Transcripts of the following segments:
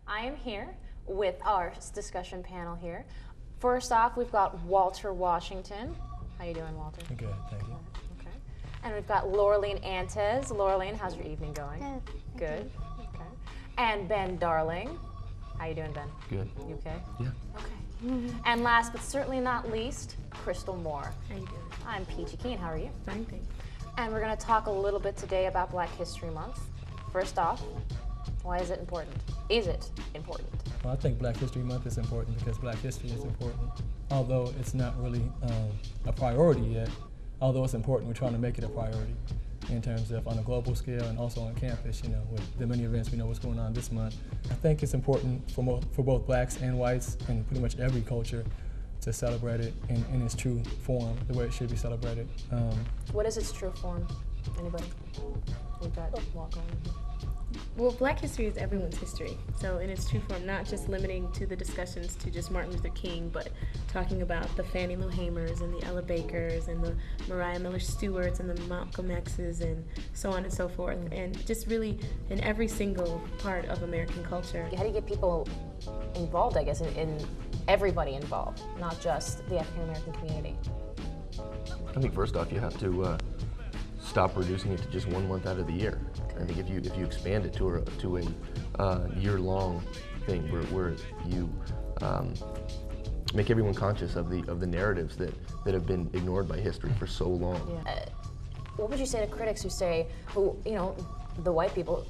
I am here with our discussion panel here. First off, we've got Walter Washington. How you doing, Walter? Good, thank you. Okay. And we've got Laureline Antes. Laureline, how's your evening going? Good. Good. Okay. And Ben Darling. How you doing, Ben? Good. You okay? Yeah. Okay. And last but certainly not least, Crystal Moore. How you doing? I'm Peachy Keen. How are you? Fine, thanks. And we're going to talk a little bit today about Black History Month. First off, why is it important? Is it important? Well, I think Black History Month is important because Black history is important. Although it's not really a priority yet, although it's important, we're trying to make it a priority in terms of on a global scale and also on campus, you know, with the many events we know what's going on this month. I think it's important for both blacks and whites and pretty much every culture to celebrate it in its true form, the way it should be celebrated. What is its true form? Anybody? We've got walk on. Well, Black history is everyone's history. So in its true form, not just limiting to the discussions to just Martin Luther King, but talking about the Fannie Lou Hamers and the Ella Bakers and the Mariah Miller Stewarts and the Malcolm X's and so on and so forth. And just really in every single part of American culture. How do you get people involved, I guess, in everybody involved, not just the African American community? I think first off, you have to stop reducing it to just 1 month out of the year. I think if you expand it to a year-long thing where you make everyone conscious of the narratives that have been ignored by history for so long. Yeah. What would you say to critics who the white people,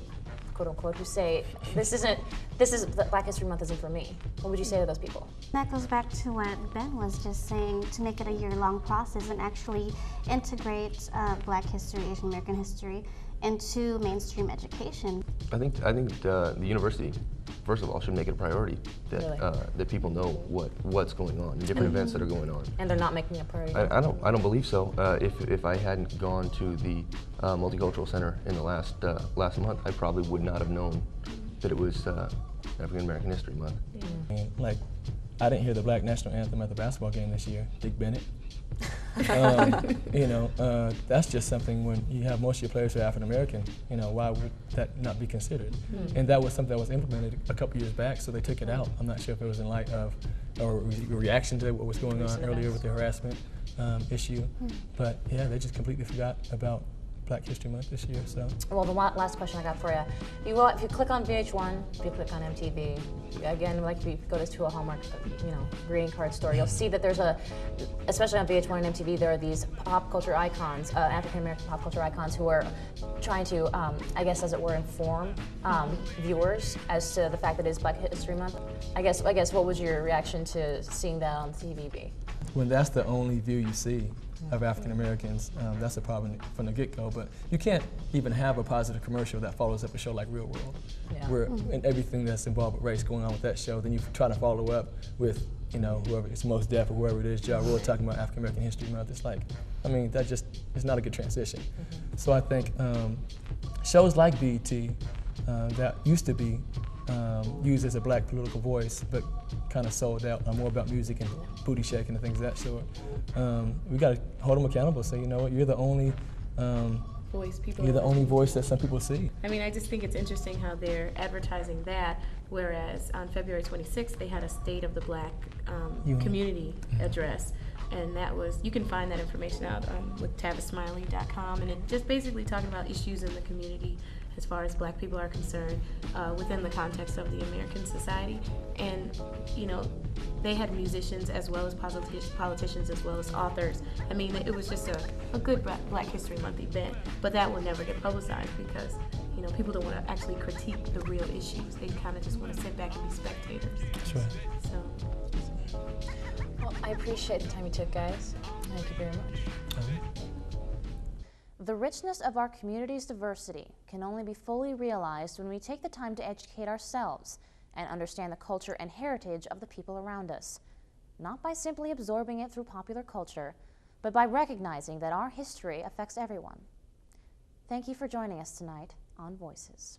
quote unquote, who say Black History Month isn't for me? What would you say to those people? That goes back to what Ben was just saying, to make it a year-long process and actually integrate Black history, Asian American history into mainstream education. I think the university, first of all, should make it a priority that Really? That people know what's going on, different events that are going on. And they're not making it a priority. I don't believe so. If I hadn't gone to the Multicultural Center in the last month, I probably would not have known that it was African American History Month. And, like, I didn't hear the Black National Anthem at the basketball game this year, Dick Bennett. That's just something when you have most of your players who are African American, why would that not be considered? And that was something that was implemented a couple years back, so they took it out. I'm not sure if it was in light of or a reaction to what was going on earlier with the harassment issue, but yeah, they just completely forgot about Black History Month this year. So. Well, the last question I got for you. If you click on VH1, if you click on MTV, again, like if you go to a Hallmark, greeting card store, you'll see that there's especially on VH1 and MTV, there are these pop culture icons, African American pop culture icons, who are trying to, I guess, as it were, inform viewers as to the fact that it is Black History Month. I guess, what was your reaction to seeing that on TV be? When that's the only view you see of African Americans, that's a problem from the get-go. But you can't even have a positive commercial that follows up a show like Real World, where and everything that's involved with race going on with that show. Then you try to follow up with whoever it's Most Def or whoever it is, Ja Rule talking about African American History Month. It's like, that just is not a good transition. So I think shows like BET that used to be used as a black political voice, but kind of sold out more about music and booty shaking and things of that sort. We got to hold them accountable. So you know what, you're the only Voice people. you're the only voice that some people see. I just think it's interesting how they're advertising that, whereas on February 26th they had a State of the Black Community address. And that was, you can find that information out with TavisSmiley.com, and it just basically talking about issues in the community as far as Black people are concerned within the context of the American society. And they had musicians as well as politicians as well as authors. It was just a good Black History Month event, but that will never get publicized because people don't want to actually critique the real issues. They kind of just want to sit back and be spectators. That's right. So. Well, I appreciate the time you took, guys. Thank you very much. The richness of our community's diversity can only be fully realized when we take the time to educate ourselves and understand the culture and heritage of the people around us, not by simply absorbing it through popular culture, but by recognizing that our history affects everyone. Thank you for joining us tonight on Voices.